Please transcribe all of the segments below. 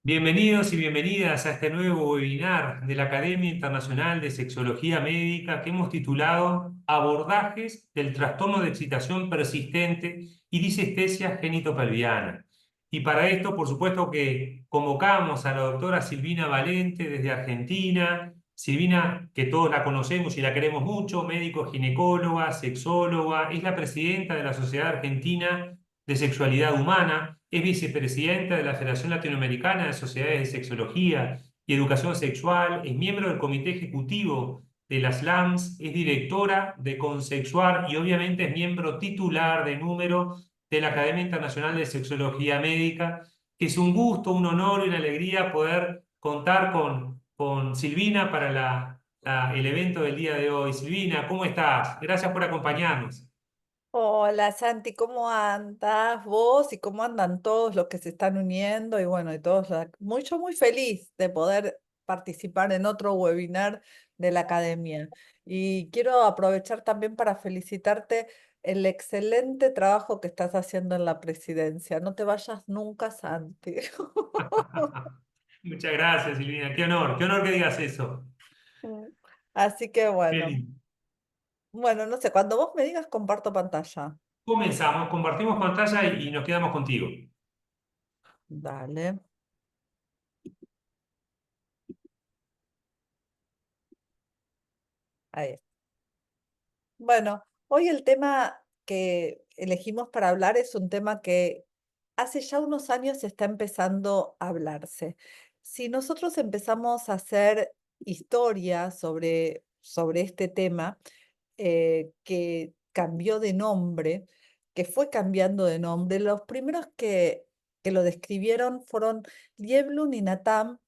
Bienvenidos y bienvenidas a este nuevo webinar de la Academia Internacional de Sexología Médica que hemos titulado Abordajes del trastorno de excitación persistente y disestesia genitopelviana. Y para esto, por supuesto que convocamos a la doctora Silvina Valente desde Argentina. Silvina, que todos la conocemos y la queremos mucho, médico ginecóloga, sexóloga, es la presidenta de la Sociedad Argentina de Sexualidad Humana, es vicepresidenta de la Federación Latinoamericana de Sociedades de Sexología y Educación Sexual, es miembro del Comité Ejecutivo de las LAMS, es directora de Consexuar y obviamente es miembro titular de número de la Academia Internacional de Sexología Médica, que es un gusto, un honor y una alegría poder contar con Silvina para el evento del día de hoy. Silvina, ¿cómo estás? Gracias por acompañarnos. Hola Santi, ¿cómo andas vos y cómo andan todos los que se están uniendo? Y bueno, y todos, mucho, muy feliz de poder participar en otro webinar de la academia. Y quiero aprovechar también para felicitarte el excelente trabajo que estás haciendo en la presidencia. No te vayas nunca, Santi. Muchas gracias, Silvina. Qué honor que digas eso. Así que Qué bueno, lindo. no sé, cuando vos me digas comparto pantalla. Comenzamos, compartimos pantalla y nos quedamos contigo. Dale. Ahí. Bueno, hoy el tema que elegimos para hablar es un tema que hace ya unos años está empezando a hablarse. Si nosotros empezamos a hacer historia sobre este tema, que cambió de nombre, que fue cambiando de nombre, los primeros que lo describieron fueron Lieblum y Natam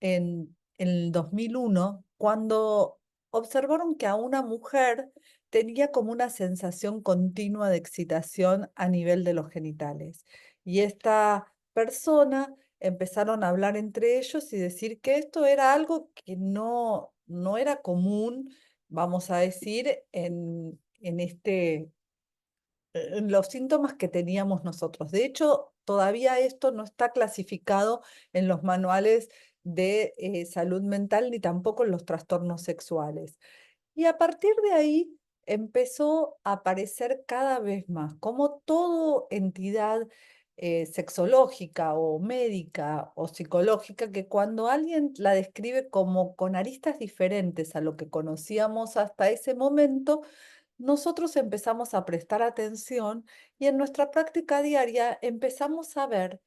en el 2001, cuando observaron que a una mujer tenía como una sensación continua de excitación a nivel de los genitales. Y esta persona empezaron a hablar entre ellos y decir que esto era algo que no era común, vamos a decir, en los síntomas que teníamos nosotros. De hecho, todavía esto no está clasificado en los manuales de salud mental ni tampoco en los trastornos sexuales. Y a partir de ahí empezó a aparecer cada vez más, como toda entidad sexológica o médica o psicológica, que cuando alguien la describe como con aristas diferentes a lo que conocíamos hasta ese momento, nosotros empezamos a prestar atención y en nuestra práctica diaria empezamos a ver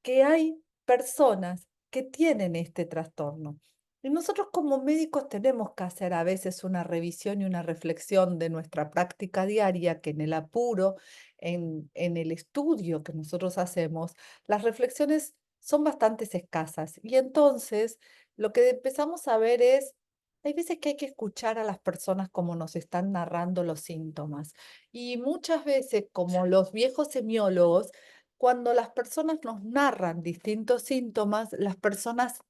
que hay personas que tienen este trastorno. Y nosotros como médicos tenemos que hacer a veces una revisión y una reflexión de nuestra práctica diaria, que en el apuro, en el estudio que nosotros hacemos, las reflexiones son bastante escasas. Y entonces lo que empezamos a ver es, hay veces que hay que escuchar a las personas como nos están narrando los síntomas. Y muchas veces, como los viejos semiólogos, cuando las personas nos narran distintos síntomas, las personas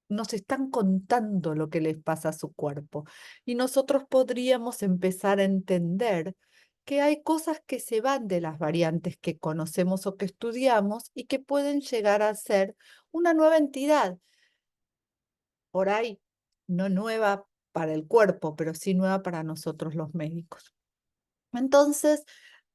nos están contando lo que les pasa a su cuerpo. Y nosotros podríamos empezar a entender que hay cosas que se van de las variantes que conocemos o que estudiamos y que pueden llegar a ser una nueva entidad, por ahí no nueva para el cuerpo, pero sí nueva para nosotros los médicos. Entonces,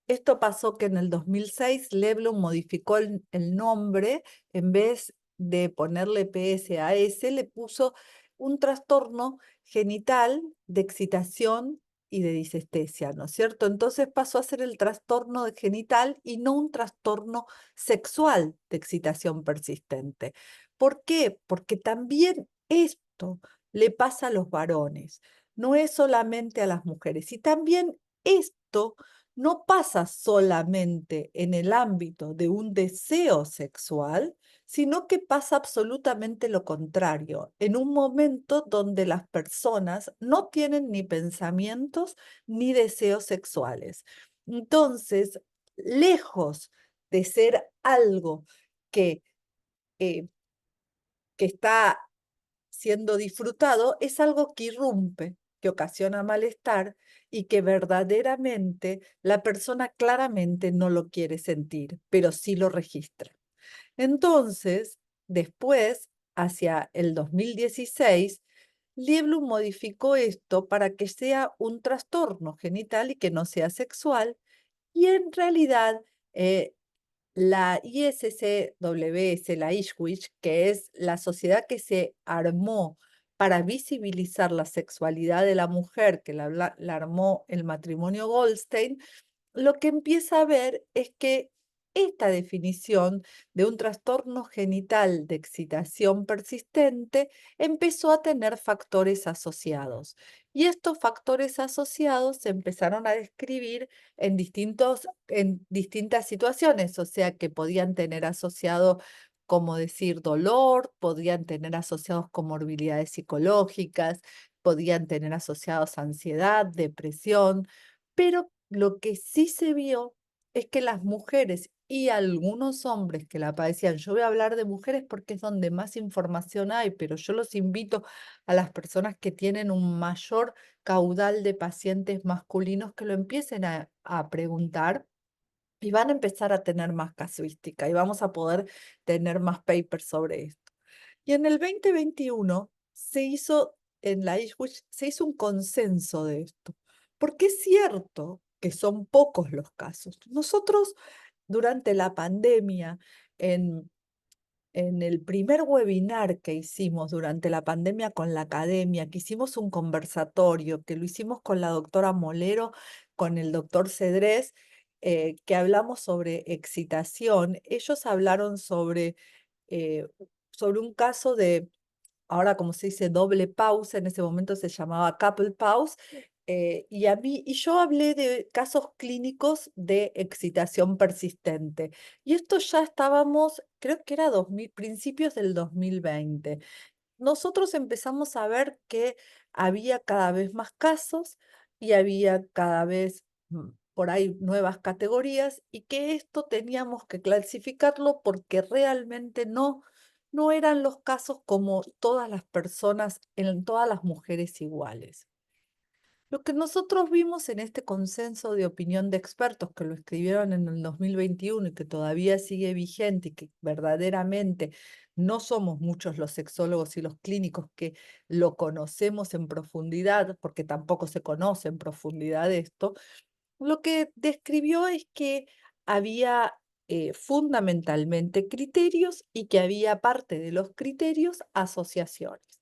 esto pasó que en el 2006 Leblon modificó el nombre, en vez de ponerle PSAS, le puso un trastorno genital de excitación y de disestesia, ¿no es cierto? Entonces pasó a ser el trastorno de genital y no un trastorno sexual de excitación persistente. ¿Por qué? Porque también esto le pasa a los varones, no es solamente a las mujeres. Y también esto no pasa solamente en el ámbito de un deseo sexual, sino que pasa absolutamente lo contrario, en un momento donde las personas no tienen ni pensamientos ni deseos sexuales. Entonces, lejos de ser algo que, eh, que está siendo disfrutado, es algo que irrumpe, que ocasiona malestar y que verdaderamente la persona claramente no lo quiere sentir, pero sí lo registra. Entonces, Después, hacia el 2016, Lieblu modificó esto para que sea un trastorno genital y que no sea sexual, y en realidad eh, la ISCWS, la Ishwich, que es la sociedad que se armó para visibilizar la sexualidad de la mujer, que la armó el matrimonio Goldstein, lo que empieza a ver es que esta definición de un trastorno genital de excitación persistente empezó a tener factores asociados. Y estos factores asociados se empezaron a describir en distintas situaciones, o sea que podían tener asociado, como decir, dolor, podían tener asociados comorbilidades psicológicas, podían tener asociados ansiedad, depresión, pero lo que sí se vio es que las mujeres y algunos hombres que la padecían, yo voy a hablar de mujeres porque es donde más información hay, pero yo los invito a las personas que tienen un mayor caudal de pacientes masculinos que lo empiecen a preguntar y van a empezar a tener más casuística y vamos a poder tener más papers sobre esto. Y en el 2021 se hizo, en la Ipswich, se hizo un consenso de esto, porque es cierto que son pocos los casos. Nosotros, durante la pandemia, en en el primer webinar que hicimos durante la pandemia con la academia, que hicimos un conversatorio, que lo hicimos con la doctora Molero, con el doctor Cedrés, que hablamos sobre excitación, ellos hablaron eh, sobre un caso de, ahora como se dice, doble pausa, en ese momento se llamaba couple pause, y yo hablé de casos clínicos de excitación persistente. Y esto ya estábamos, creo que era principios del 2020. Nosotros empezamos a ver que había cada vez más casos y había cada vez por ahí nuevas categorías y que esto teníamos que clasificarlo porque realmente no eran los casos como todas las personas, en todas las mujeres iguales. Lo que nosotros vimos en este consenso de opinión de expertos que lo escribieron en el 2021 y que todavía sigue vigente y que verdaderamente no somos muchos los sexólogos y los clínicos que lo conocemos en profundidad, porque tampoco se conoce en profundidad esto, lo que describió es que había fundamentalmente criterios y que había parte de los criterios asociaciones.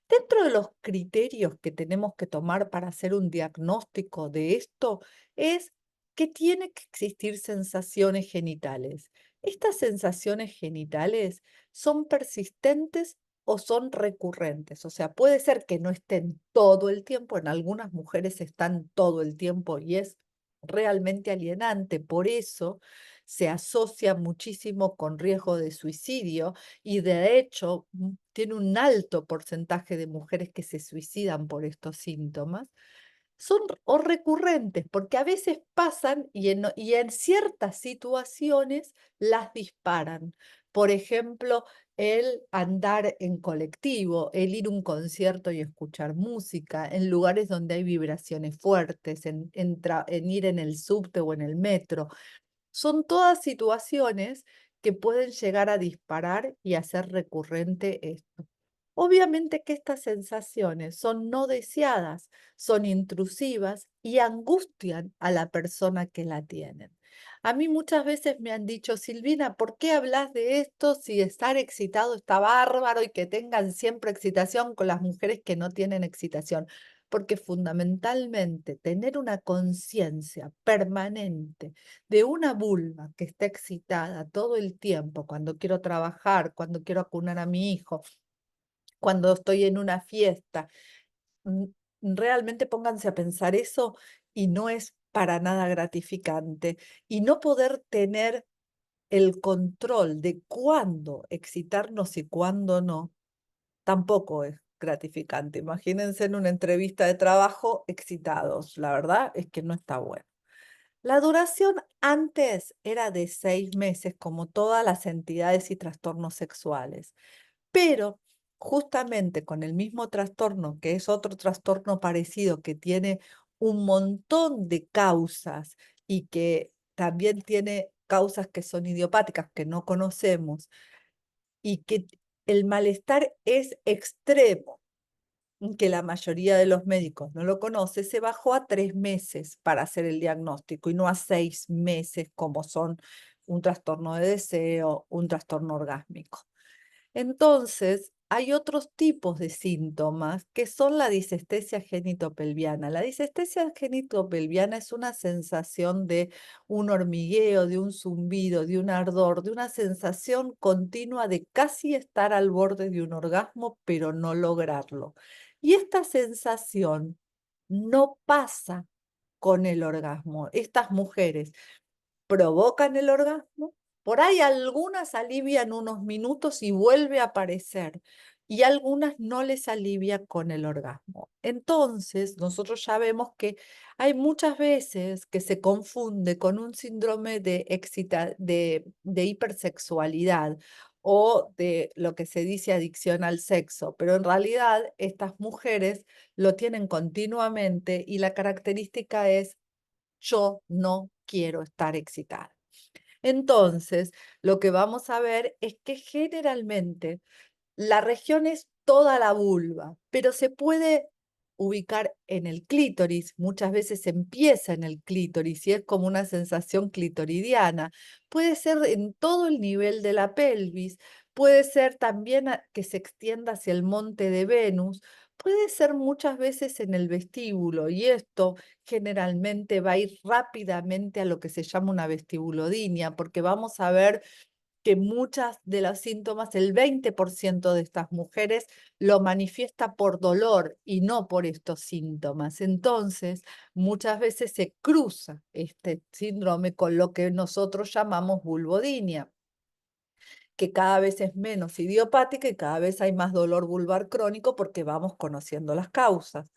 Dentro de los criterios que tenemos que tomar para hacer un diagnóstico de esto es que tiene que existir sensaciones genitales. Estas sensaciones genitales son persistentes o son recurrentes. O sea, puede ser que no estén todo el tiempo, en algunas mujeres están todo el tiempo y es realmente alienante. Por eso se asocia muchísimo con riesgo de suicidio y de hecho tiene un alto porcentaje de mujeres que se suicidan por estos síntomas, son o recurrentes, porque a veces pasan y en ciertas situaciones las disparan. Por ejemplo, el andar en colectivo, el ir a un concierto y escuchar música, en lugares donde hay vibraciones fuertes, en ir en el subte o en el metro. Son todas situaciones que pueden llegar a disparar y hacer recurrente esto. Obviamente que estas sensaciones son no deseadas, son intrusivas y angustian a la persona que la tienen. A mí muchas veces me han dicho, Silvina, ¿por qué hablas de esto si estar excitado está bárbaro y que tengan siempre excitación con las mujeres que no tienen excitación? Porque fundamentalmente tener una conciencia permanente de una vulva que está excitada todo el tiempo, cuando quiero trabajar, cuando quiero acunar a mi hijo, cuando estoy en una fiesta. mm, Realmente pónganse a pensar eso y no es para nada gratificante. Y no poder tener el control de cuándo excitarnos y cuándo no, tampoco es gratificante. Imagínense en una entrevista de trabajo excitados. La verdad es que no está bueno. La duración antes era de 6 meses, como todas las entidades y trastornos sexuales. Pero justamente con el mismo trastorno, que es otro trastorno parecido, que tiene un montón de causas y que también tiene causas que son idiopáticas, que no conocemos, y que el malestar es extremo, que la mayoría de los médicos no lo conoce, se bajó a 3 meses para hacer el diagnóstico y no a 6 meses como son un trastorno de deseo, un trastorno orgásmico. Entonces, hay otros tipos de síntomas que son la disestesia genitopelviana. La disestesia genitopelviana es una sensación de un hormigueo, de un zumbido, de un ardor, de una sensación continua de casi estar al borde de un orgasmo, pero no lograrlo. Y esta sensación no pasa con el orgasmo. Estas mujeres provocan el orgasmo, por ahí algunas alivian unos minutos y vuelve a aparecer, y algunas no les alivia con el orgasmo. Entonces, nosotros ya vemos que hay muchas veces que se confunde con un síndrome de hipersexualidad o de lo que se dice adicción al sexo, pero en realidad estas mujeres lo tienen continuamente y la característica es yo no quiero estar excitada. Entonces, lo que vamos a ver es que generalmente la región es toda la vulva, pero se puede ubicar en el clítoris. Muchas veces empieza en el clítoris y es como una sensación clitoridiana. Puede ser en todo el nivel de la pelvis, puede ser también que se extienda hacia el monte de Venus, puede ser muchas veces en el vestíbulo y esto generalmente va a ir rápidamente a lo que se llama una vestibulodinia, porque vamos a ver que muchas de los síntomas, el 20% de estas mujeres lo manifiesta por dolor y no por estos síntomas. Entonces, muchas veces se cruza este síndrome con lo que nosotros llamamos vulvodinia, que cada vez es menos idiopática y cada vez hay más dolor vulvar crónico porque vamos conociendo las causas.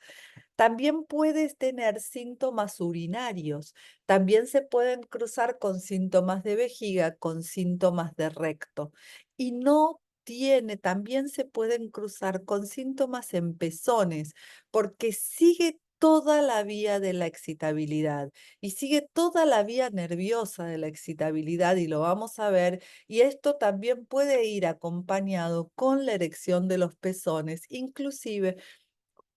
También puedes tener síntomas urinarios. También se pueden cruzar con síntomas de vejiga, con síntomas de recto. Y no tiene, también se pueden cruzar con síntomas en pezones, porque sigue toda la vía de la excitabilidad y sigue toda la vía nerviosa de la excitabilidad y lo vamos a ver. Y esto también puede ir acompañado con la erección de los pezones, inclusive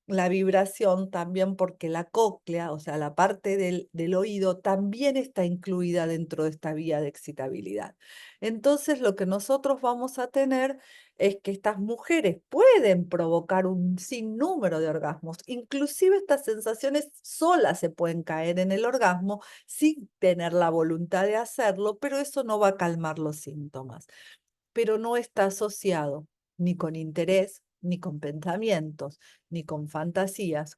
la vibración también porque la cóclea, o sea, la parte del oído, también está incluida dentro de esta vía de excitabilidad. Entonces, lo que nosotros vamos a tener es que estas mujeres pueden provocar un sinnúmero de orgasmos. Inclusive estas sensaciones solas se pueden caer en el orgasmo sin tener la voluntad de hacerlo, pero eso no va a calmar los síntomas. Pero no está asociado ni con interés, ni con pensamientos, ni con fantasías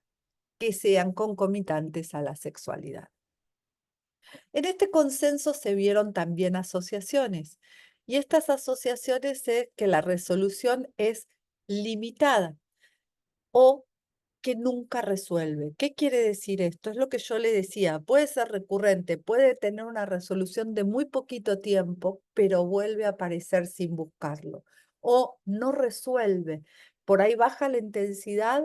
que sean concomitantes a la sexualidad. En este consenso se vieron también asociaciones, y estas asociaciones es que la resolución es limitada o que nunca resuelve. ¿Qué quiere decir esto? Es lo que yo le decía, puede ser recurrente, puede tener una resolución de muy poquito tiempo, pero vuelve a aparecer sin buscarlo. O no resuelve, por ahí baja la intensidad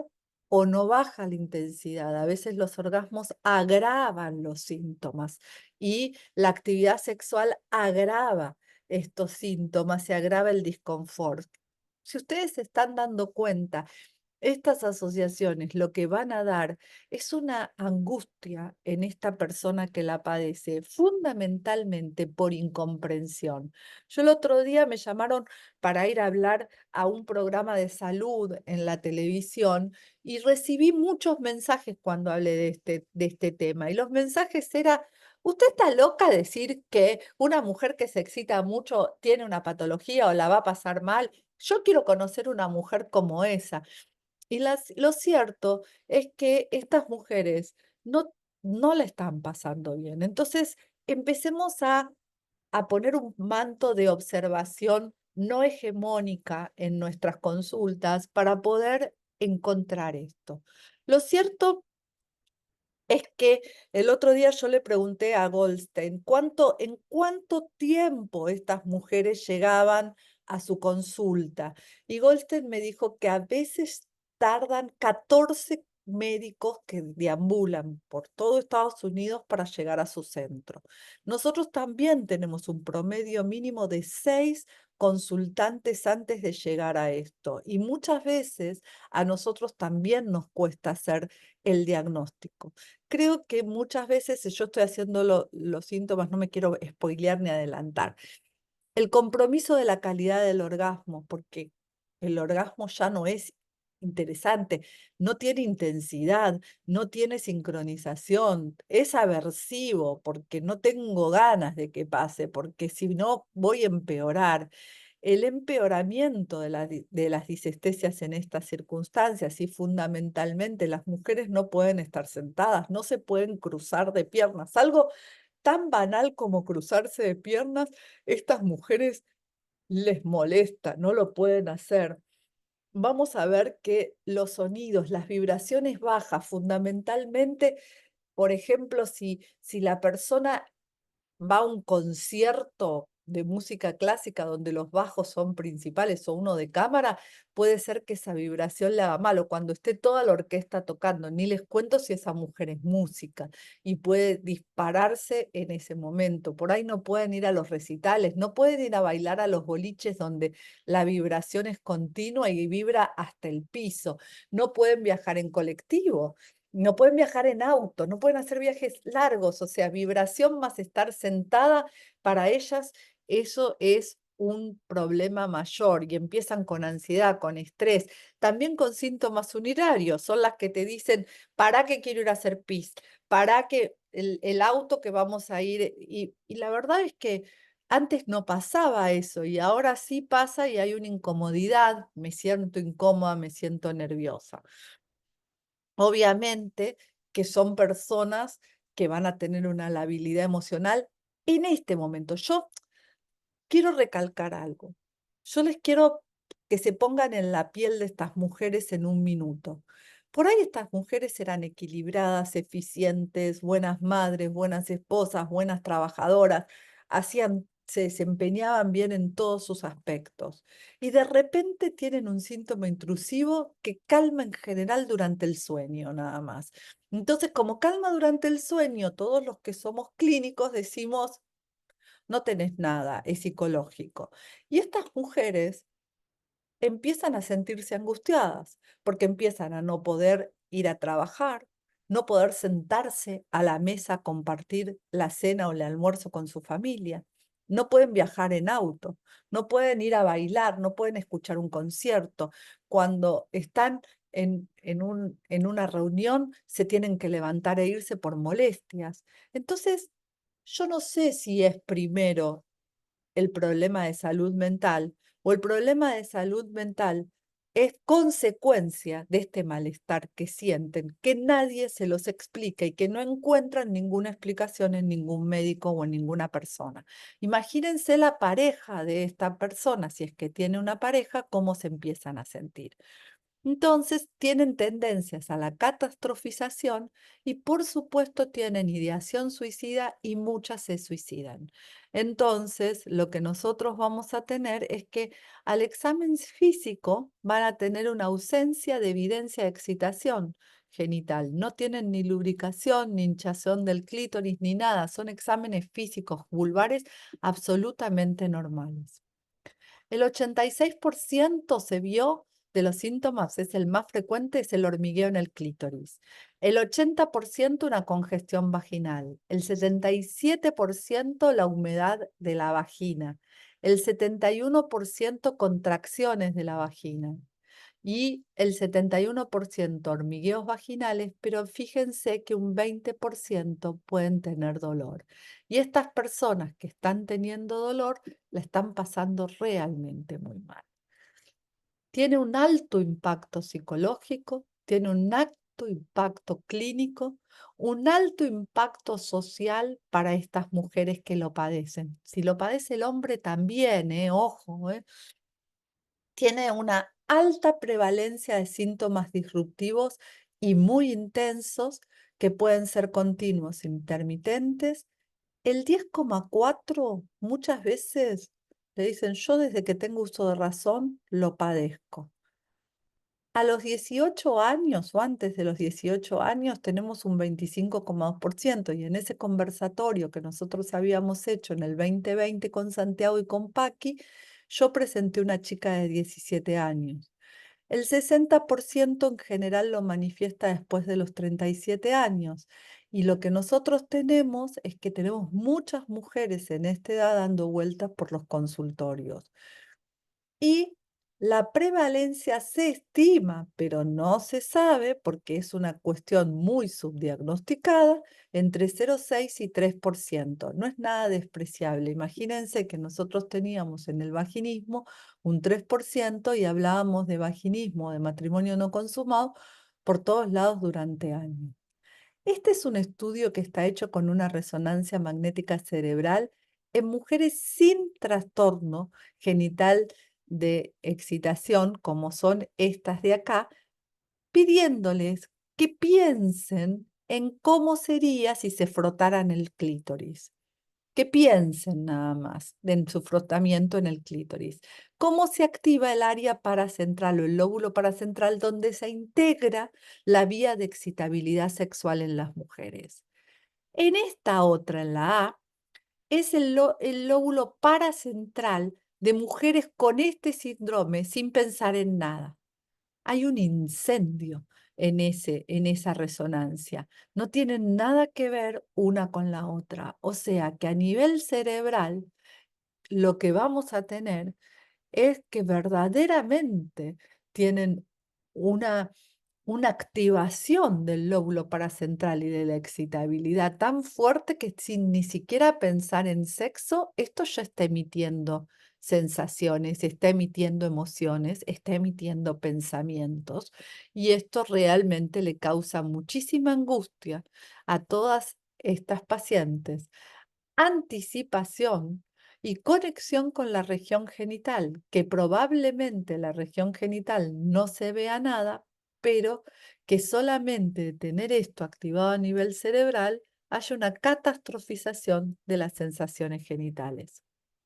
o no baja la intensidad. A veces los orgasmos agravan los síntomas y la actividad sexual agrava estos síntomas, se agrava el disconfort. Si ustedes se están dando cuenta, estas asociaciones lo que van a dar es una angustia en esta persona que la padece, fundamentalmente por incomprensión. Yo el otro día me llamaron para ir a hablar a un programa de salud en la televisión y recibí muchos mensajes cuando hablé de este tema. Y los mensajes eran, ¿usted está loca a decir que una mujer que se excita mucho tiene una patología o la va a pasar mal? Yo quiero conocer una mujer como esa. Y lo cierto es que estas mujeres no la están pasando bien. Entonces, empecemos a poner un manto de observación no hegemónica en nuestras consultas para poder encontrar esto. Lo cierto es que el otro día yo le pregunté a Goldstein en cuánto tiempo estas mujeres llegaban a su consulta. Y Goldstein me dijo que a veces tardan 14 médicos que deambulan por todo Estados Unidos para llegar a su centro. Nosotros también tenemos un promedio mínimo de 6 consultantes antes de llegar a esto. Y muchas veces a nosotros también nos cuesta hacer el diagnóstico. Creo que muchas veces, si yo estoy haciendo los síntomas, no me quiero spoilear ni adelantar. El compromiso de la calidad del orgasmo, porque el orgasmo ya no es interesante, no tiene intensidad, no tiene sincronización, es aversivo porque no tengo ganas de que pase, porque si no voy a empeorar. El empeoramiento de las disestesias en estas circunstancias y fundamentalmente las mujeres no pueden estar sentadas, no se pueden cruzar de piernas, algo tan banal como cruzarse de piernas, estas mujeres les molesta, no lo pueden hacer. Vamos a ver que los sonidos, las vibraciones bajas, fundamentalmente, por ejemplo, si la persona va a un concierto de música clásica donde los bajos son principales o uno de cámara, puede ser que esa vibración le haga mal, o cuando esté toda la orquesta tocando, ni les cuento si esa mujer es música y puede dispararse en ese momento. Por ahí no pueden ir a los recitales, no pueden ir a bailar a los boliches donde la vibración es continua y vibra hasta el piso, no pueden viajar en colectivo. No pueden viajar en auto, no pueden hacer viajes largos, o sea, vibración más estar sentada, para ellas eso es un problema mayor y empiezan con ansiedad, con estrés, también con síntomas urinarios, son las que te dicen, ¿para qué quiero ir a hacer pis? ¿Para qué el auto que vamos a ir? Y la verdad es que antes no pasaba eso y ahora sí pasa y hay una incomodidad, me siento incómoda, me siento nerviosa. Obviamente que son personas que van a tener una labilidad emocional en este momento. Yo quiero recalcar algo. Yo les quiero que se pongan en la piel de estas mujeres en un minuto. Por ahí estas mujeres eran equilibradas, eficientes, buenas madres, buenas esposas, buenas trabajadoras, se desempeñaban bien en todos sus aspectos. Y de repente tienen un síntoma intrusivo que calma en general durante el sueño, nada más. Entonces, como calma durante el sueño, todos los que somos clínicos decimos, no tenés nada, es psicológico. Y estas mujeres empiezan a sentirse angustiadas porque empiezan a no poder ir a trabajar, no poder sentarse a la mesa a compartir la cena o el almuerzo con su familia, no pueden viajar en auto, no pueden ir a bailar, no pueden escuchar un concierto. Cuando están en una reunión, se tienen que levantar e irse por molestias. Entonces, yo no sé si es primero el problema de salud mental o el problema de salud mental es consecuencia de este malestar que sienten, que nadie se los explica y que no encuentran ninguna explicación en ningún médico o en ninguna persona. Imagínense la pareja de esta persona, si es que tiene una pareja, cómo se empiezan a sentir. Entonces tienen tendencias a la catastrofización y por supuesto tienen ideación suicida y muchas se suicidan. Entonces lo que nosotros vamos a tener es que al examen físico van a tener una ausencia de evidencia de excitación genital. No tienen ni lubricación, ni hinchazón del clítoris, ni nada. Son exámenes físicos vulvares absolutamente normales. El 86% se vio de los síntomas, es el más frecuente, es el hormigueo en el clítoris. El 80% una congestión vaginal. El 77% la humedad de la vagina. El 71% contracciones de la vagina. Y el 71% hormigueos vaginales, pero fíjense que un 20% pueden tener dolor. Y estas personas que están teniendo dolor la están pasando realmente muy mal. Tiene un alto impacto psicológico, tiene un alto impacto clínico, un alto impacto social para estas mujeres que lo padecen. Si lo padece el hombre también, ojo, tiene una alta prevalencia de síntomas disruptivos y muy intensos que pueden ser continuos, intermitentes. El 10,4 muchas veces le dicen, yo desde que tengo uso de razón lo padezco. A los 18 años o antes de los 18 años tenemos un 25,2% y en ese conversatorio que nosotros habíamos hecho en el 2020 con Santiago y con Paqui, Yo presenté una chica de 17 años. El 60% en general lo manifiesta después de los 37 años. Y lo que nosotros tenemos es que tenemos muchas mujeres en esta edad dando vueltas por los consultorios. Y la prevalencia se estima, pero no se sabe porque es una cuestión muy subdiagnosticada, entre 0,6 y 3%. No es nada despreciable. Imagínense que nosotros teníamos en el vaginismo un 3% y hablábamos de vaginismo, de matrimonio no consumado, por todos lados durante años. Este es un estudio que está hecho con una resonancia magnética cerebral en mujeres sin trastorno genital de excitación, como son estas de acá, pidiéndoles que piensen en cómo sería si se frotaran el clítoris. Que piensen nada más en su frotamiento en el clítoris. ¿Cómo se activa el área paracentral o el lóbulo paracentral donde se integra la vía de excitabilidad sexual en las mujeres? En esta otra, en la A, es el lóbulo paracentral de mujeres con este síndrome sin pensar en nada. Hay un incendio en esa resonancia. No tienen nada que ver una con la otra. O sea que a nivel cerebral, lo que vamos a tener es que verdaderamente tienen una, una activación del lóbulo paracentral y de la excitabilidad tan fuerte que sin ni siquiera pensar en sexo, esto ya está emitiendo sensaciones, está emitiendo emociones, está emitiendo pensamientos y esto realmente le causa muchísima angustia a todas estas pacientes. Anticipación y conexión con la región genital, que probablemente la región genital no se vea nada, pero que solamente de tener esto activado a nivel cerebral haya una catastrofización de las sensaciones genitales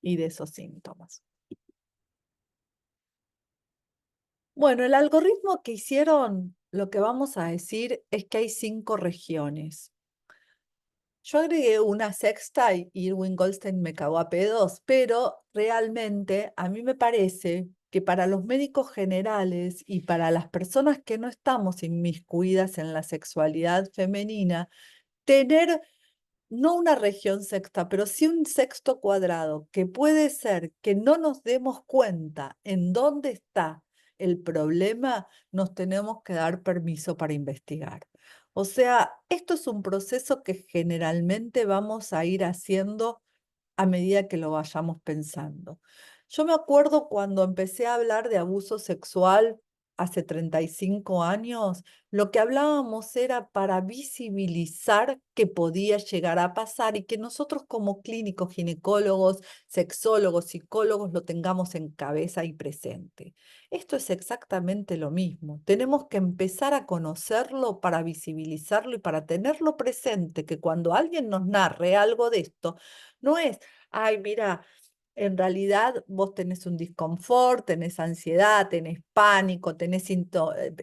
y de esos síntomas. Bueno, el algoritmo que hicieron, lo que vamos a decir es que hay 5 regiones. Yo agregué una sexta y Irwin Goldstein me cagó a pedos, pero realmente a mí me parece que para los médicos generales y para las personas que no estamos inmiscuidas en la sexualidad femenina, tener no una región sexta, pero sí un sexto cuadrado, que puede ser que no nos demos cuenta en dónde está el problema, nos tenemos que dar permiso para investigar. O sea, esto es un proceso que generalmente vamos a ir haciendo a medida que lo vayamos pensando. Yo me acuerdo cuando empecé a hablar de abuso sexual hace 35 años, lo que hablábamos era para visibilizar que podía llegar a pasar y que nosotros como clínicos, ginecólogos, sexólogos, psicólogos lo tengamos en cabeza y presente. Esto es exactamente lo mismo. Tenemos que empezar a conocerlo para visibilizarlo y para tenerlo presente, que cuando alguien nos narre algo de esto, no es, ay, mira, en realidad vos tenés un disconfort, tenés ansiedad, tenés pánico, tenés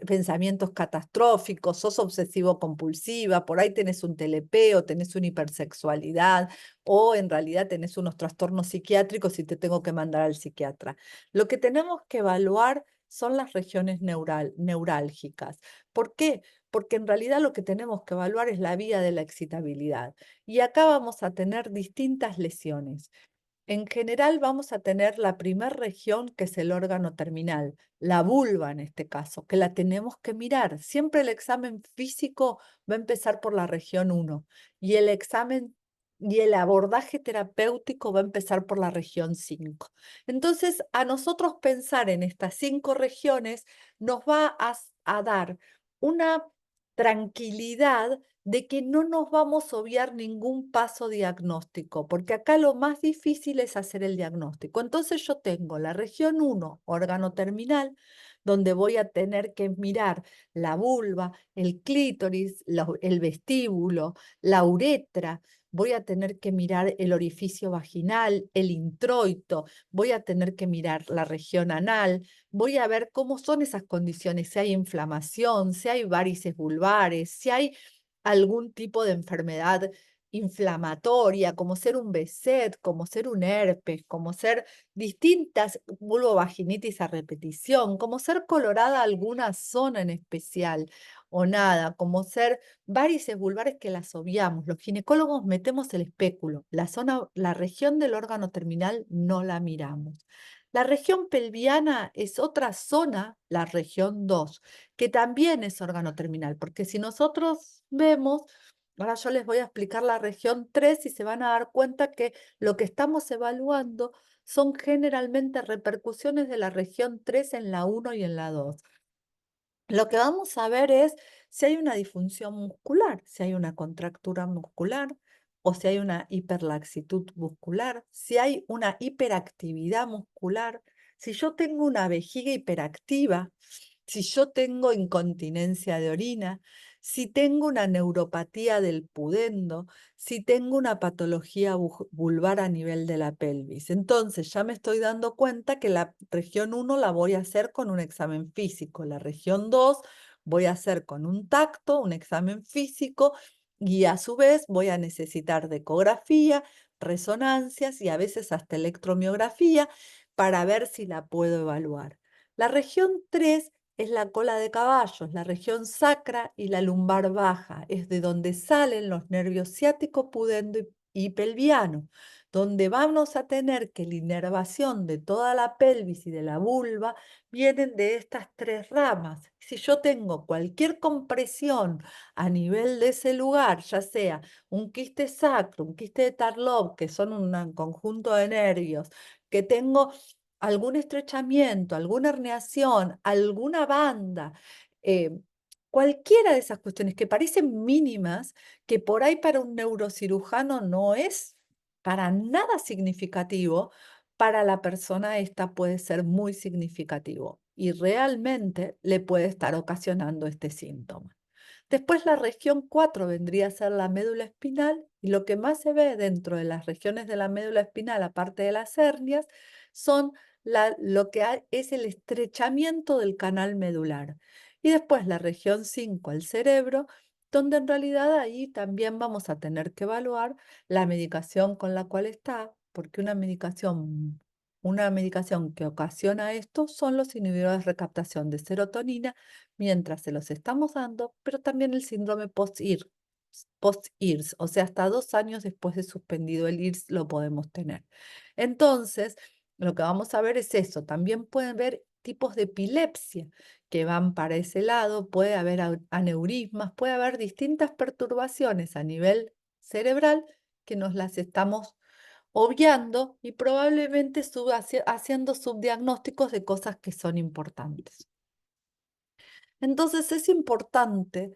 pensamientos catastróficos, sos obsesivo compulsiva, por ahí tenés un telepeo, tenés una hipersexualidad o en realidad tenés unos trastornos psiquiátricos y te tengo que mandar al psiquiatra. Lo que tenemos que evaluar son las regiones neurálgicas. ¿Por qué? Porque en realidad lo que tenemos que evaluar es la vía de la excitabilidad. Y acá vamos a tener distintas lesiones. En general vamos a tener la primera región, que es el órgano terminal, la vulva en este caso, que la tenemos que mirar. Siempre el examen físico va a empezar por la región 1 y el examen y el abordaje terapéutico va a empezar por la región 5. Entonces, a nosotros pensar en estas 5 regiones nos va a dar una tranquilidad de que no nos vamos a obviar ningún paso diagnóstico, porque acá lo más difícil es hacer el diagnóstico. Entonces yo tengo la región 1, órgano terminal, donde voy a tener que mirar la vulva, el clítoris, el vestíbulo, la uretra, voy a tener que mirar el orificio vaginal, el introito, voy a tener que mirar la región anal, voy a ver cómo son esas condiciones, si hay inflamación, si hay varices vulvares, si hay algún tipo de enfermedad inflamatoria, como ser un BSET, como ser un herpes, como ser distintas vulvovaginitis a repetición, como ser colorada alguna zona en especial o nada, como ser varices vulvares que las obviamos. Los ginecólogos metemos el espéculo, la zona, la región del órgano terminal no la miramos. La región pelviana es otra zona, la región 2, que también es órgano terminal, porque si nosotros vemos, ahora yo les voy a explicar la región 3 y se van a dar cuenta que lo que estamos evaluando son generalmente repercusiones de la región 3 en la 1 y en la 2. Lo que vamos a ver es si hay una disfunción muscular, si hay una contractura muscular o si hay una hiperlaxitud muscular, si hay una hiperactividad muscular, si yo tengo una vejiga hiperactiva, si yo tengo incontinencia de orina, si tengo una neuropatía del pudendo, si tengo una patología vulvar a nivel de la pelvis. Entonces ya me estoy dando cuenta que la región 1 la voy a hacer con un examen físico, la región 2 voy a hacer con un tacto, un examen físico, y a su vez voy a necesitar de ecografía, resonancias y a veces hasta electromiografía para ver si la puedo evaluar. La región 3 es la cola de caballo, es la región sacra y la lumbar baja, es de donde salen los nervios ciático, pudendo y pelviano, donde vamos a tener que la inervación de toda la pelvis y de la vulva vienen de estas tres ramas. Si yo tengo cualquier compresión a nivel de ese lugar, ya sea un quiste sacro, un quiste de Tarlov, que son un conjunto de nervios, que tengo algún estrechamiento, alguna herniación, alguna banda, eh, cualquiera de esas cuestiones que parecen mínimas, que por ahí para un neurocirujano no es para nada significativo, para la persona esta puede ser muy significativo y realmente le puede estar ocasionando este síntoma. Después la región 4 vendría a ser la médula espinal y lo que más se ve dentro de las regiones de la médula espinal, aparte de las hernias, son lo que es el estrechamiento del canal medular. Y después la región 5, el cerebro, donde en realidad ahí también vamos a tener que evaluar la medicación con la cual está, porque una medicación que ocasiona esto son los inhibidores de recaptación de serotonina mientras se los estamos dando, pero también el síndrome post-IRS, o sea, hasta 2 años después de suspendido el IRS lo podemos tener. Entonces, lo que vamos a ver es eso. También pueden ver tipos de epilepsia que van para ese lado, puede haber aneurismas, puede haber distintas perturbaciones a nivel cerebral que nos las estamos obviando y probablemente haciendo subdiagnósticos de cosas que son importantes. Entonces es importante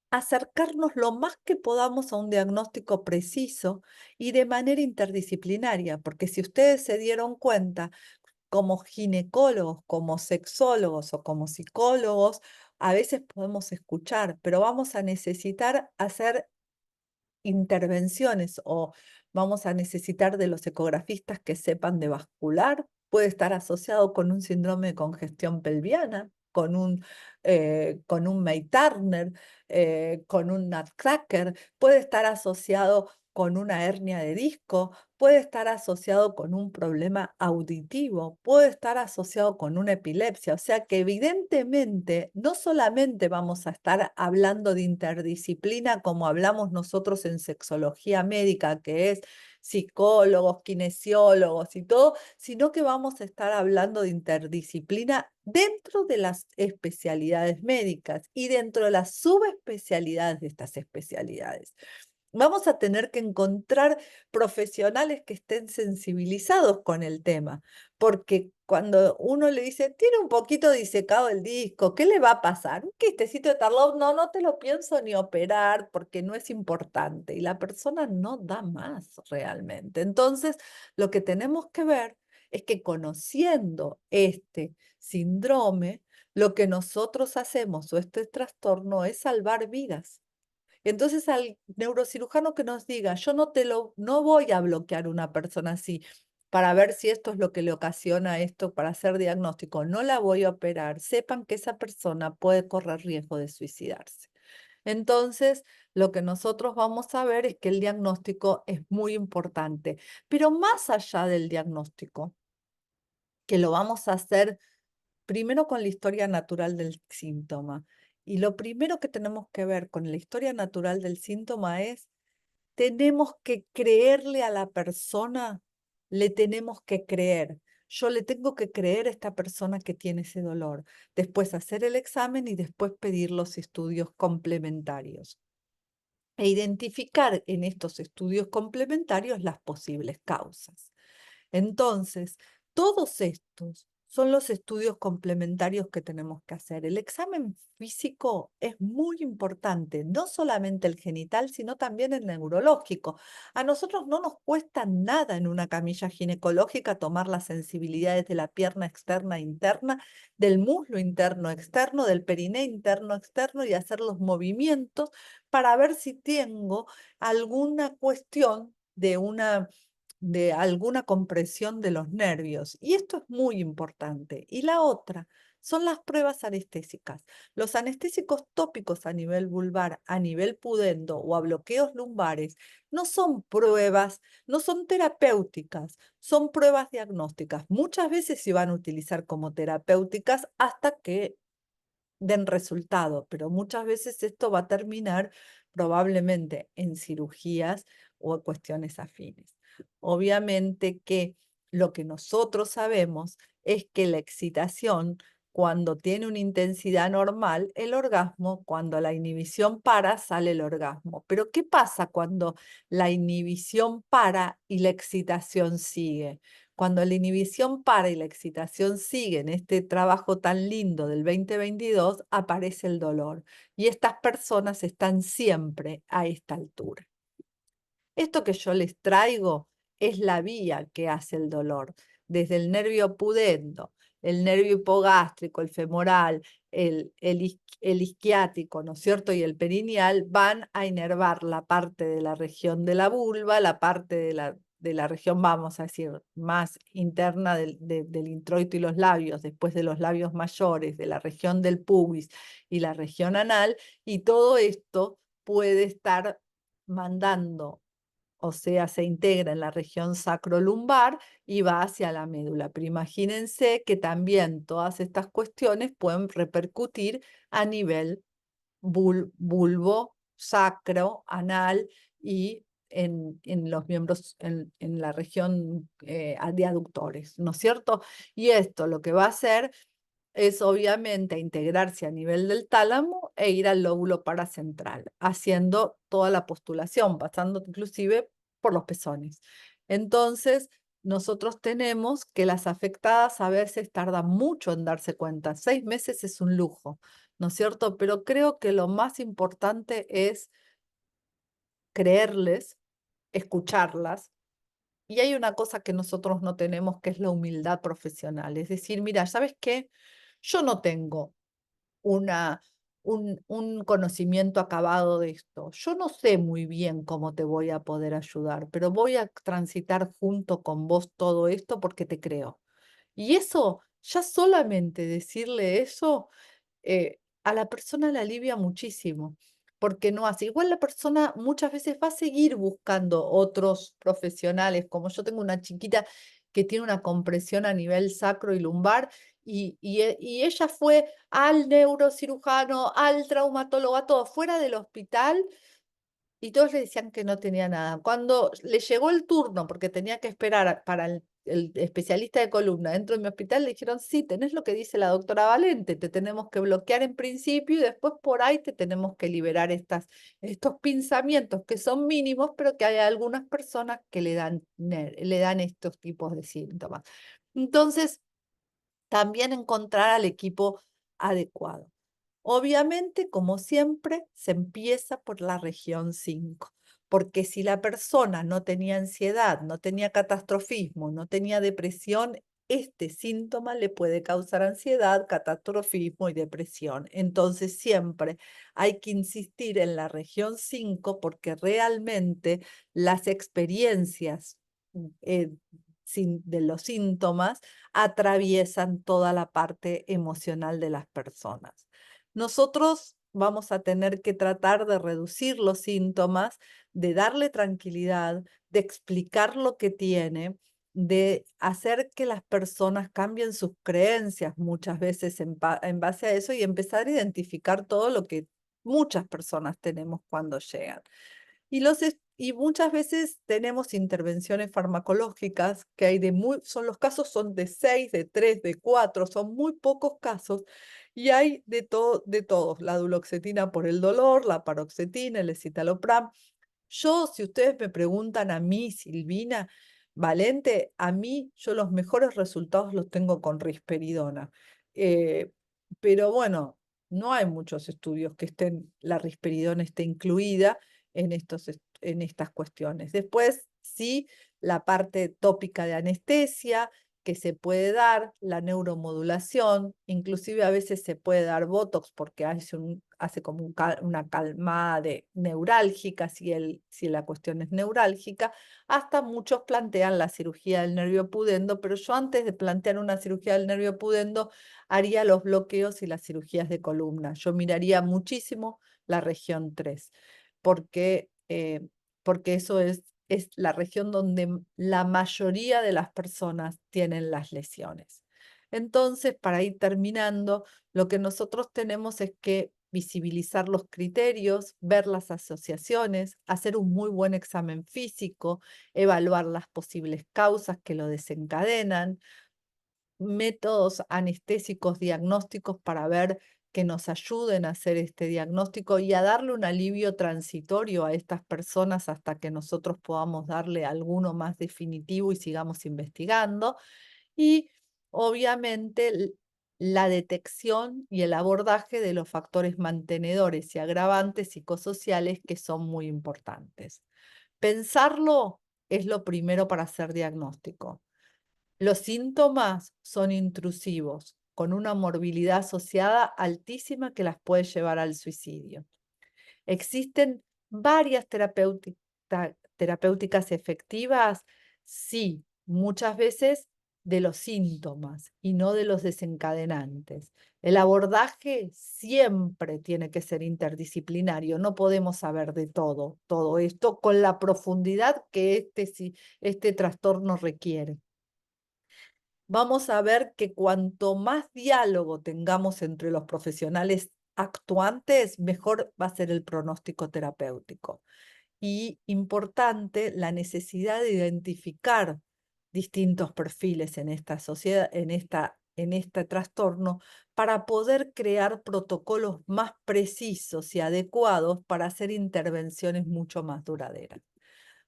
acercarnos lo más que podamos a un diagnóstico preciso y de manera interdisciplinaria, porque si ustedes se dieron cuenta, como ginecólogos, como sexólogos o como psicólogos, a veces podemos escuchar, pero vamos a necesitar hacer intervenciones o vamos a necesitar de los ecografistas que sepan de vascular, puede estar asociado con un síndrome de congestión pelviana, con un May-Turner, con un nutcracker, puede estar asociado con una hernia de disco, puede estar asociado con un problema auditivo, puede estar asociado con una epilepsia. O sea que evidentemente no solamente vamos a estar hablando de interdisciplina como hablamos nosotros en sexología médica, que es psicólogos, kinesiólogos y todo, sino que vamos a estar hablando de interdisciplina dentro de las especialidades médicas y dentro de las subespecialidades de estas especialidades. Vamos a tener que encontrar profesionales que estén sensibilizados con el tema, porque cuando uno le dice, tiene un poquito disecado el disco, ¿qué le va a pasar? Un quistecito de Tarlov, no, no te lo pienso ni operar porque no es importante y la persona no da más realmente. Entonces, lo que tenemos que ver es que conociendo este síndrome, lo que nosotros hacemos o este trastorno es salvar vidas. Entonces al neurocirujano que nos diga, yo no voy a bloquear una persona así para ver si esto es lo que le ocasiona esto para hacer diagnóstico, no la voy a operar, sepan que esa persona puede correr riesgo de suicidarse. Entonces, lo que nosotros vamos a ver es que el diagnóstico es muy importante, pero más allá del diagnóstico, que lo vamos a hacer primero con la historia natural del síntoma. Y lo primero que tenemos que ver con la historia natural del síntoma es, tenemos que creerle a la persona, le tenemos que creer. Yo le tengo que creer a esta persona que tiene ese dolor. Después hacer el examen y después pedir los estudios complementarios. E identificar en estos estudios complementarios las posibles causas. Entonces, todos estos son los estudios complementarios que tenemos que hacer. El examen físico es muy importante, no solamente el genital, sino también el neurológico. A nosotros no nos cuesta nada en una camilla ginecológica tomar las sensibilidades de la pierna externa e interna, del muslo interno externo, del periné interno externo y hacer los movimientos para ver si tengo alguna cuestión de alguna compresión de los nervios. Y esto es muy importante. Y la otra son las pruebas anestésicas. Los anestésicos tópicos a nivel vulvar, a nivel pudendo o a bloqueos lumbares no son pruebas, no son terapéuticas, son pruebas diagnósticas. Muchas veces se van a utilizar como terapéuticas hasta que den resultado, pero muchas veces esto va a terminar probablemente en cirugías o cuestiones afines. Obviamente que lo que nosotros sabemos es que la excitación, cuando tiene una intensidad normal, el orgasmo, cuando la inhibición para, sale el orgasmo. Pero ¿qué pasa cuando la inhibición para y la excitación sigue? Cuando la inhibición para y la excitación sigue en este trabajo tan lindo del 2022, aparece el dolor. Y estas personas están siempre a esta altura. Esto que yo les traigo es la vía que hace el dolor, desde el nervio pudendo, el nervio hipogástrico, el femoral, el isquiático, ¿no es cierto? Y el perineal van a inervar la parte de la región de la vulva, la parte de la región, vamos a decir, más interna del introito y los labios, después de los labios mayores, de la región del pubis y la región anal, y todo esto puede estar mandando, o sea, se integra en la región sacrolumbar y va hacia la médula. Pero imagínense que también todas estas cuestiones pueden repercutir a nivel vulvo, sacro, anal y en los miembros, en la región de aductores, ¿no es cierto? Y esto lo que va a hacer es obviamente integrarse a nivel del tálamo e ir al lóbulo paracentral, haciendo toda la postulación, pasando inclusive por los pezones. Entonces, nosotros tenemos que las afectadas a veces tardan mucho en darse cuenta. 6 meses es un lujo, ¿no es cierto? Pero creo que lo más importante es creerles, escucharlas. Y hay una cosa que nosotros no tenemos, que es la humildad profesional. Es decir, mira, ¿sabes qué? Yo no tengo una, un conocimiento acabado de esto. Yo no sé muy bien cómo te voy a poder ayudar, pero voy a transitar junto con vos todo esto porque te creo. Y eso, ya solamente decirle eso, a la persona le alivia muchísimo, porque no hace. Igual la persona muchas veces va a seguir buscando otros profesionales, como yo tengo una chiquita que tiene una compresión a nivel sacro y lumbar, y ella fue al neurocirujano, al traumatólogo, a todo, fuera del hospital, y todos le decían que no tenía nada. Cuando le llegó el turno, porque tenía que esperar para el especialista de columna dentro de mi hospital, le dijeron, sí, tenés lo que dice la doctora Valente, te tenemos que bloquear en principio y después por ahí te tenemos que liberar estos pinzamientos que son mínimos, pero que hay algunas personas que le dan estos tipos de síntomas. Entonces, también encontrar al equipo adecuado. Obviamente, como siempre, se empieza por la región 5, porque si la persona no tenía ansiedad, no tenía catastrofismo, no tenía depresión, este síntoma le puede causar ansiedad, catastrofismo y depresión. Entonces, siempre hay que insistir en la región 5 porque realmente las experiencias eh, de los síntomas atraviesan toda la parte emocional de las personas. Nosotros vamos a tener que tratar de reducir los síntomas, de darle tranquilidad, de explicar lo que tiene, de hacer que las personas cambien sus creencias muchas veces en base a eso y empezar a identificar todo lo que muchas personas tenemos cuando llegan. Y muchas veces tenemos intervenciones farmacológicas que hay los casos son de 6 de 3 de 4 son muy pocos casos, y hay de todos, la duloxetina por el dolor, la paroxetina, el escitalopram. Si ustedes me preguntan a mí, Silvina Valente, yo los mejores resultados los tengo con risperidona. Eh, pero bueno, no hay muchos estudios que la risperidona esté incluida en estas cuestiones. Después, sí, la parte tópica de anestesia que se puede dar, la neuromodulación, inclusive a veces se puede dar Botox porque hace como una calmada neurálgica, si la cuestión es neurálgica. Hasta muchos plantean la cirugía del nervio pudendo, pero yo antes de plantear una cirugía del nervio pudendo haría los bloqueos y las cirugías de columna. Yo miraría muchísimo la región 3 porque, porque eso es la región donde la mayoría de las personas tienen las lesiones. Entonces, para ir terminando, lo que nosotros tenemos es que visibilizar los criterios, ver las asociaciones, hacer un muy buen examen físico, evaluar las posibles causas que lo desencadenan, métodos anestésicos diagnósticos para ver que nos ayuden a hacer este diagnóstico y a darle un alivio transitorio a estas personas hasta que nosotros podamos darle alguno más definitivo y sigamos investigando. Y obviamente la detección y el abordaje de los factores mantenedores y agravantes psicosociales que son muy importantes. Pensarlo es lo primero para hacer diagnóstico. Los síntomas son intrusivos, con una morbilidad asociada altísima que las puede llevar al suicidio. ¿Existen varias terapéuticas efectivas? Sí, muchas veces de los síntomas y no de los desencadenantes. El abordaje siempre tiene que ser interdisciplinario, no podemos saber de todo esto con la profundidad que este trastorno requiere. Vamos a ver que cuanto más diálogo tengamos entre los profesionales actuantes, mejor va a ser el pronóstico terapéutico. Y importante, la necesidad de identificar distintos perfiles en esta sociedad, en este trastorno, para poder crear protocolos más precisos y adecuados para hacer intervenciones mucho más duraderas.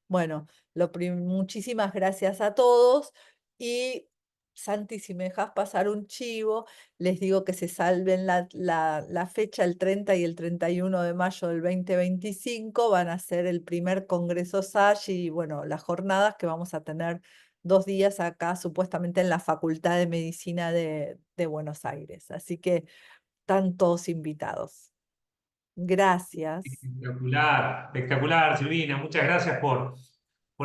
Bueno, muchísimas gracias a todos y Santi, si me dejas pasar un chivo, les digo que se salven la fecha, el 30 y el 31 de mayo del 2025, van a ser el primer Congreso SASH y bueno, las jornadas que vamos a tener 2 días acá, supuestamente en la Facultad de Medicina de Buenos Aires. Así que están todos invitados. Gracias. Espectacular, espectacular, Silvina. Muchas gracias por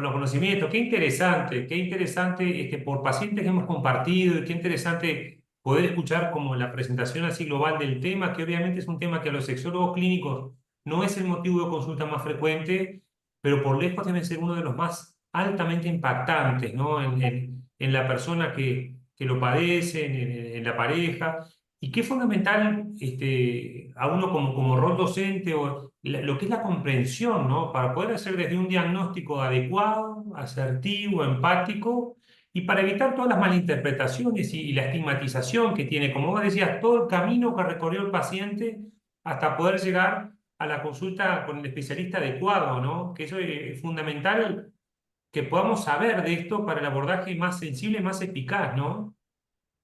los conocimientos. Qué interesante por pacientes que hemos compartido y qué interesante poder escuchar como la presentación así global del tema, que obviamente es un tema que a los sexólogos clínicos no es el motivo de consulta más frecuente, pero por lejos debe ser uno de los más altamente impactantes, ¿no? En la persona que lo padece, en la pareja. Y qué fundamental a uno como rol docente o lo que es la comprensión, ¿no? Para poder hacer desde un diagnóstico adecuado, asertivo, empático y para evitar todas las malinterpretaciones y la estigmatización que tiene, como vos decías, todo el camino que recorrió el paciente hasta poder llegar a la consulta con el especialista adecuado, ¿no? Que eso es fundamental que podamos saber de esto para el abordaje más sensible, más eficaz, ¿no?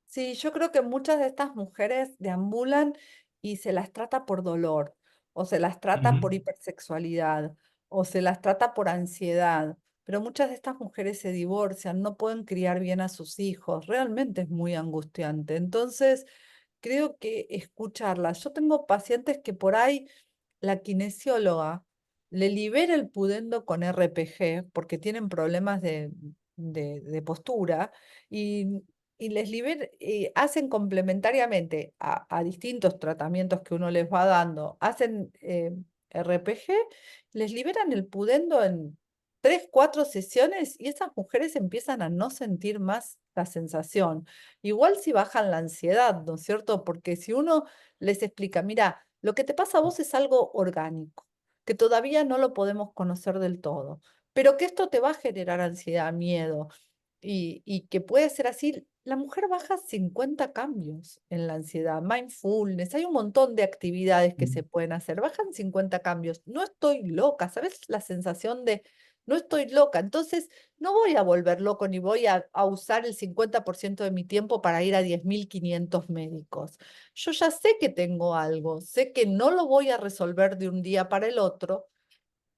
Sí, yo creo que muchas de estas mujeres deambulan y se las trata por dolor, o se las trata por Ujú. hipersexualidad, o se las trata por ansiedad, pero muchas de estas mujeres se divorcian, no pueden criar bien a sus hijos, realmente es muy angustiante. Entonces, creo que escucharlas. Yo tengo pacientes que por ahí la kinesióloga le libera el pudendo con RPG porque tienen problemas de postura y y hacen complementariamente a distintos tratamientos que uno les va dando, hacen RPG, les liberan el pudendo en 3, 4 sesiones y esas mujeres empiezan a no sentir más la sensación. Igual si bajan la ansiedad, ¿no es cierto? Porque si uno les explica, mira, lo que te pasa a vos es algo orgánico, que todavía no lo podemos conocer del todo, pero que esto te va a generar ansiedad, miedo y que puede ser así, la mujer baja 50 cambios en la ansiedad, mindfulness, hay un montón de actividades que se pueden hacer, bajan 50 cambios, no estoy loca, ¿sabes? La sensación de no estoy loca, entonces no voy a volver loco ni voy a usar el 50% de mi tiempo para ir a 10.500 médicos. Yo ya sé que tengo algo, sé que no lo voy a resolver de un día para el otro,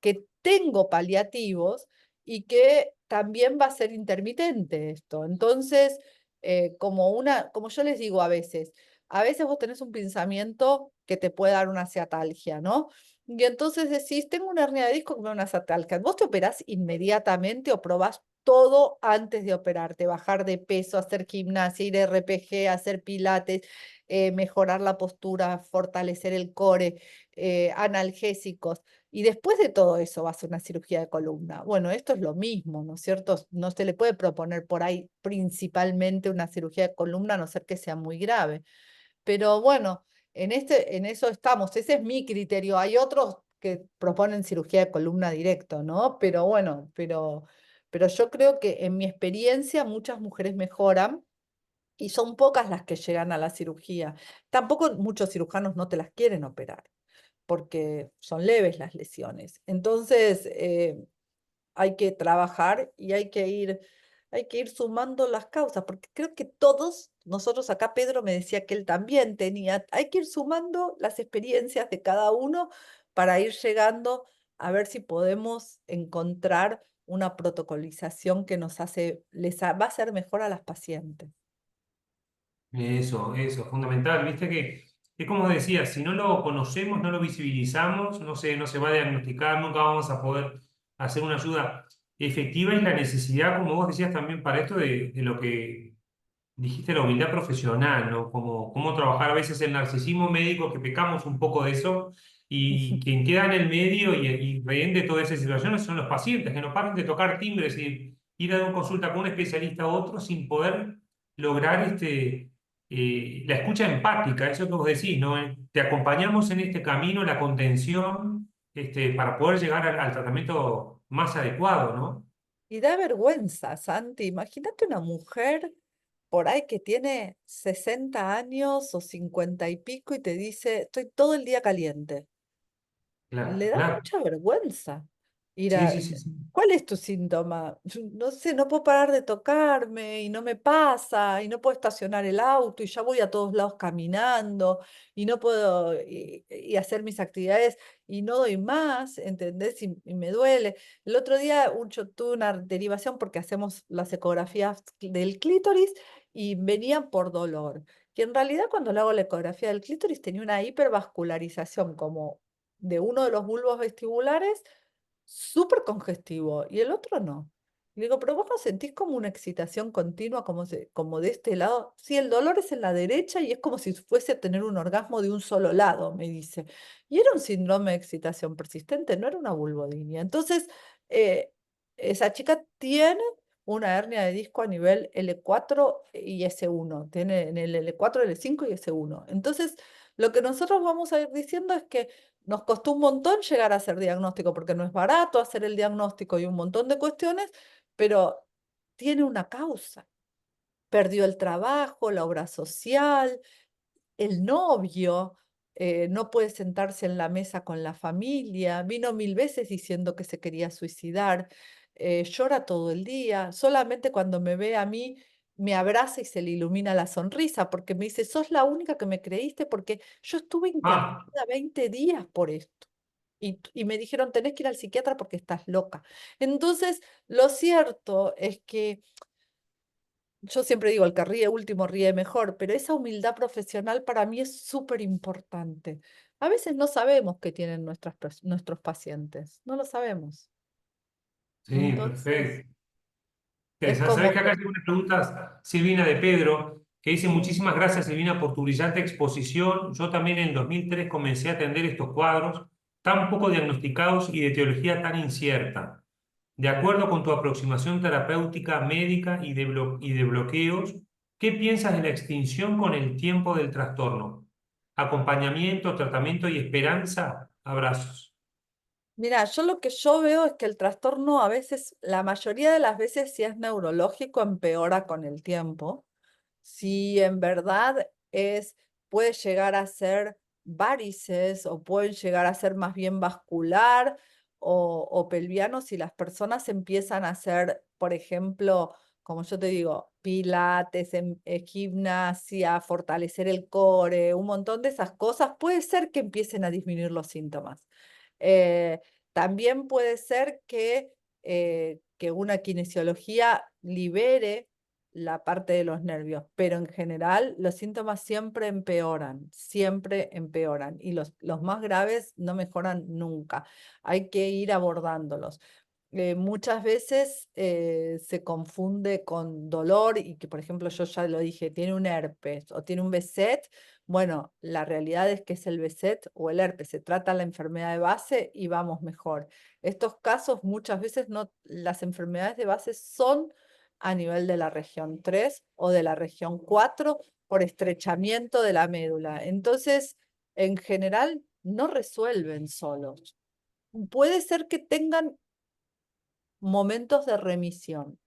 que tengo paliativos y que también va a ser intermitente esto. Entonces, como yo les digo a veces vos tenés un pensamiento que te puede dar una ciatalgia, ¿no? Y entonces decís, tengo una hernia de disco que me da una ciatalgia. ¿Vos te operás inmediatamente o probás todo antes de operarte? Bajar de peso, hacer gimnasia, ir a RPG, hacer pilates, mejorar la postura, fortalecer el core, analgésicos. Y después de todo eso va a ser una cirugía de columna. Bueno, esto es lo mismo, ¿no es cierto? No se le puede proponer por ahí principalmente una cirugía de columna, a no ser que sea muy grave. Pero bueno, en eso estamos. Ese es mi criterio. Hay otros que proponen cirugía de columna directo, ¿no? Pero bueno, pero yo creo que en mi experiencia muchas mujeres mejoran y son pocas las que llegan a la cirugía. Tampoco muchos cirujanos no te las quieren operar porque son leves las lesiones. Entonces, hay que trabajar y hay que ir sumando las causas, porque creo que todos, nosotros acá, Pedro me decía que él también tenía, hay que ir sumando las experiencias de cada uno para ir llegando a ver si podemos encontrar una protocolización que va a hacer mejor a las pacientes. Eso, fundamental. Viste que es como decía, si no lo conocemos, no lo visibilizamos, no se va a diagnosticar, nunca vamos a poder hacer una ayuda efectiva y la necesidad, como vos decías también para esto, de lo que dijiste, la humildad profesional, ¿no? Cómo trabajar a veces el narcisismo médico, que pecamos un poco de eso, y quien queda en el medio y rehén de todas esas situaciones son los pacientes, que no paran de tocar timbres y ir a dar una consulta con un especialista a otro sin poder lograr la escucha empática, eso que vos decís, ¿no? Te acompañamos en este camino, la contención, para poder llegar al tratamiento más adecuado, ¿no? Y da vergüenza, Santi. Imagínate una mujer por ahí que tiene 60 años o 50 y pico y te dice, estoy todo el día caliente. Claro, Le da claro. mucha vergüenza ir Sí, a... sí, sí, sí. ¿Cuál es tu síntoma? No sé, no puedo parar de tocarme y no me pasa y no puedo estacionar el auto y ya voy a todos lados caminando y no puedo y hacer mis actividades y no doy más, ¿entendés? Y me duele. El otro día yo tuve una derivación porque hacemos las ecografías del clítoris y venían por dolor. Que en realidad cuando le hago la ecografía del clítoris tenía una hipervascularización como de uno de los bulbos vestibulares súper congestivo y el otro no. Le digo, pero vos no sentís como una excitación continua, como de este lado. Sí, el dolor es en la derecha y es como si fuese a tener un orgasmo de un solo lado, me dice. Y era un síndrome de excitación persistente, no era una vulvodinia. Entonces, eh, esa chica tiene una hernia de disco a nivel L4 y S1. Tiene en el L4, L5 y S1. Entonces, lo que nosotros vamos a ir diciendo es que nos costó un montón llegar a hacer diagnóstico porque no es barato hacer el diagnóstico y un montón de cuestiones, pero tiene una causa. Perdió el trabajo, la obra social, el novio, no puede sentarse en la mesa con la familia, vino 1000 veces diciendo que se quería suicidar, llora todo el día, solamente cuando me ve a mí me abraza y se le ilumina la sonrisa porque me dice, sos la única que me creíste porque yo estuve internada Ah, 20 días por esto. Y me dijeron, tenés que ir al psiquiatra porque estás loca. Entonces, lo cierto es que yo siempre digo, el que ríe último ríe mejor, pero esa humildad profesional para mí es súper importante. A veces no sabemos qué tienen nuestros pacientes, no lo sabemos. sí, Entonces, perfecto. Es Interesante. Sabés como que acá que, hay unas preguntas, Silvina, de Pedro, que dice: muchísimas gracias, Silvina, por tu brillante exposición. Yo también en 2003 comencé a atender estos cuadros tan poco diagnosticados y de teología tan incierta. De acuerdo con tu aproximación terapéutica, médica y de bloqueos, ¿qué piensas de la extinción con el tiempo del trastorno? Acompañamiento, tratamiento y esperanza. Abrazos. mira, yo lo que yo veo es que el trastorno a veces, la mayoría de las veces, si es neurológico, empeora con el tiempo. Si en verdad puede llegar a ser varices o pueden llegar a ser más bien vascular o pelviano si las personas empiezan a hacer, por ejemplo, como yo te digo, pilates, gimnasia, fortalecer el core, un montón de esas cosas, puede ser que empiecen a disminuir los síntomas. Eh, También puede ser que una kinesiología libere la parte de los nervios, pero en general los síntomas siempre empeoran y los más graves no mejoran nunca. Hay que ir abordándolos. Muchas veces se confunde con dolor y que, por ejemplo, yo ya lo dije, tiene un herpes o tiene un BSET. Bueno, la realidad es que es el BSET o el herpes. Se trata la enfermedad de base y vamos mejor. Estos casos muchas veces no, las enfermedades de base son a nivel de la región 3 o de la región 4 por estrechamiento de la médula. Entonces, en general, no resuelven solos. Puede ser que tengan momentos de remisión.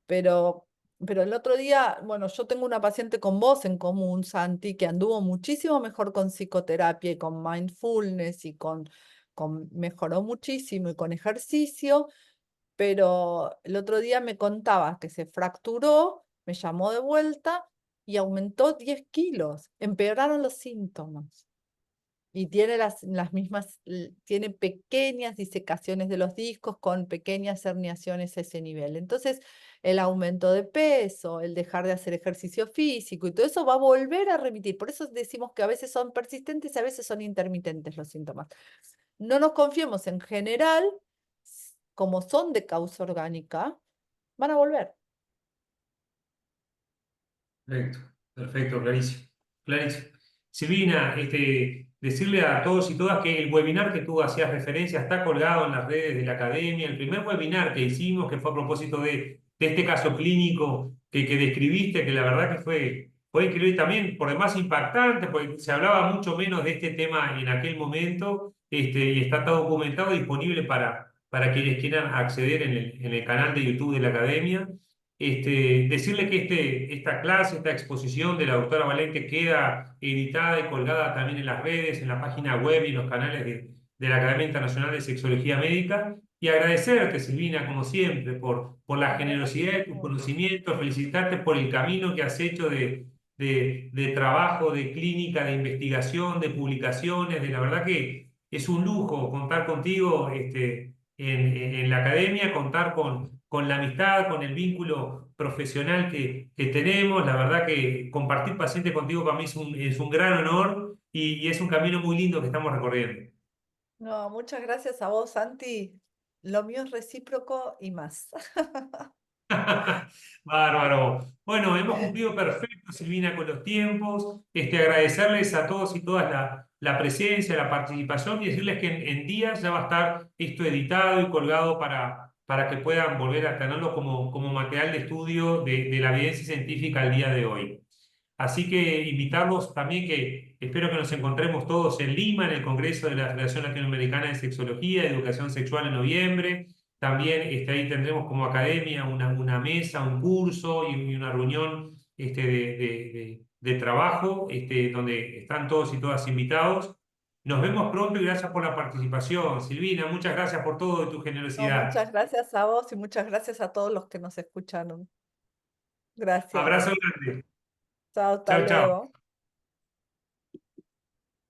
Pero, pero el otro día, bueno, yo tengo una paciente con vos en común, Santi, que anduvo muchísimo mejor con psicoterapia y con mindfulness mejoró muchísimo y con ejercicio, pero el otro día me contaba que se fracturó, me llamó de vuelta y aumentó 10 kilos, empeoraron los síntomas. Y tiene las mismas, tiene pequeñas disecaciones de los discos con pequeñas herniaciones a ese nivel. Entonces, el aumento de peso, el dejar de hacer ejercicio físico y todo eso va a volver a remitir. Por eso decimos que a veces son persistentes y a veces son intermitentes los síntomas. No nos confiemos en general, como son de causa orgánica, van a volver. Perfecto, perfecto, clarísimo, clarísimo. Silvina, decirle a todos y todas que el webinar que tú hacías referencia está colgado en las redes de la academia. El primer webinar que hicimos, que fue a propósito de este caso clínico que describiste, que la verdad que fue increíble y también por demás impactante, porque se hablaba mucho menos de este tema en aquel momento, y está todo documentado y disponible para quienes quieran acceder en el canal de YouTube de la academia. Decirle que esta clase, esta exposición de la doctora Valente queda editada y colgada también en las redes, en la página web y en los canales de la Academia Internacional de Sexología Médica. Y agradecerte, Silvina, como siempre, por la generosidad de tus conocimientos, felicitarte por el camino que has hecho de trabajo, de clínica, de investigación, de publicaciones. La verdad que es un lujo contar contigo en la academia, contar con la amistad, con el vínculo profesional que tenemos. La verdad que compartir paciente contigo para mí es un gran honor y es un camino muy lindo que estamos recorriendo. No, muchas gracias a vos, Santi. Lo mío es recíproco y más. Bárbaro. Bueno, hemos cumplido perfecto, Silvina, con los tiempos. Agradecerles a todos y todas la presencia, la participación y decirles que en días ya va a estar esto editado y colgado para que puedan volver a tenerlo como material de estudio de la evidencia científica al día de hoy. Así que invitarlos también que espero que nos encontremos todos en Lima, en el Congreso de la Federación Latinoamericana de Sexología y Educación Sexual en noviembre. También ahí tendremos como academia una mesa, un curso y una reunión de trabajo donde están todos y todas invitados. Nos vemos pronto y gracias por la participación. Silvina, muchas gracias por todo y tu No, generosidad. muchas gracias a vos y muchas gracias a todos los que nos escucharon. Gracias. Abrazo grande. Chao, hasta Chao, chao. luego.